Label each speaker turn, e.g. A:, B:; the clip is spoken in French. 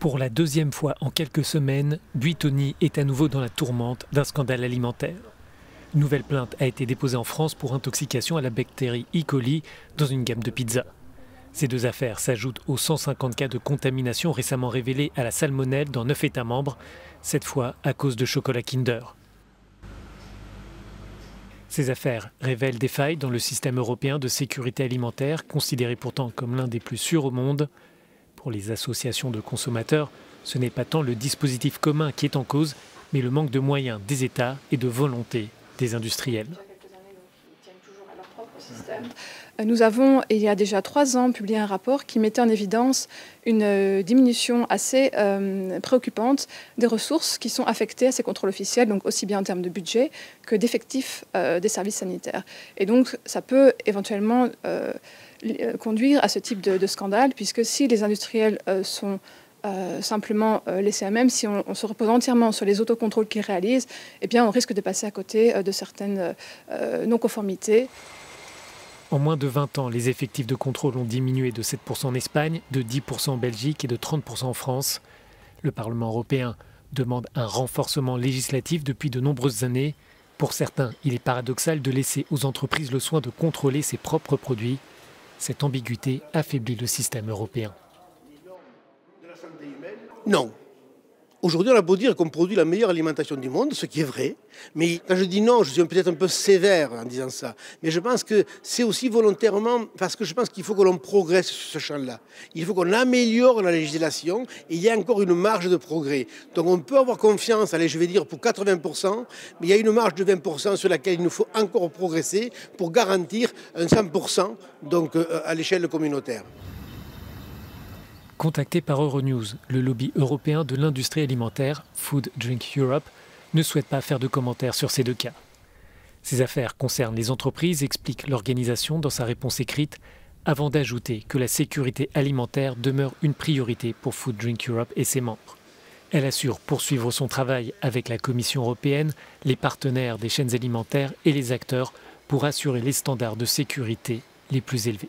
A: Pour la deuxième fois en quelques semaines, Buitoni est à nouveau dans la tourmente d'un scandale alimentaire. Une nouvelle plainte a été déposée en France pour intoxication à la bactérie E. coli dans une gamme de pizzas. Ces deux affaires s'ajoutent aux 150 cas de contamination récemment révélés à la salmonelle dans 9 États membres, cette fois à cause de chocolat Kinder. Ces affaires révèlent des failles dans le système européen de sécurité alimentaire, considéré pourtant comme l'un des plus sûrs au monde. Pour les associations de consommateurs, ce n'est pas tant le dispositif commun qui est en cause, mais le manque de moyens des États et de volonté des industriels.
B: Nous avons, il y a déjà 3 ans, publié un rapport qui mettait en évidence une diminution assez préoccupante des ressources qui sont affectées à ces contrôles officiels, donc aussi bien en termes de budget que d'effectifs des services sanitaires. Et donc ça peut éventuellement conduire à ce type de scandale, puisque si les industriels sont simplement laissés à eux-mêmes, si on se repose entièrement sur les autocontrôles qu'ils réalisent, eh bien on risque de passer à côté de certaines non-conformités.
A: En moins de 20 ans, les effectifs de contrôle ont diminué de 7% en Espagne, de 10% en Belgique et de 30% en France. Le Parlement européen demande un renforcement législatif depuis de nombreuses années. Pour certains, il est paradoxal de laisser aux entreprises le soin de contrôler ses propres produits. Cette ambiguïté affaiblit le système européen.
C: Non. Aujourd'hui, on a beau dire qu'on produit la meilleure alimentation du monde, ce qui est vrai. Mais quand je dis non, je suis peut-être un peu sévère en disant ça. Mais je pense que c'est aussi volontairement, parce que je pense qu'il faut que l'on progresse sur ce champ-là. Il faut qu'on améliore la législation et il y a encore une marge de progrès. Donc on peut avoir confiance, allez, je vais dire pour 80%, mais il y a une marge de 20% sur laquelle il nous faut encore progresser pour garantir un 100% donc, à l'échelle communautaire.
A: Contacté par Euronews, le lobby européen de l'industrie alimentaire, Food Drink Europe, ne souhaite pas faire de commentaires sur ces deux cas. Ces affaires concernent les entreprises, explique l'organisation dans sa réponse écrite, avant d'ajouter que la sécurité alimentaire demeure une priorité pour Food Drink Europe et ses membres. Elle assure poursuivre son travail avec la Commission européenne, les partenaires des chaînes alimentaires et les acteurs pour assurer les standards de sécurité les plus élevés.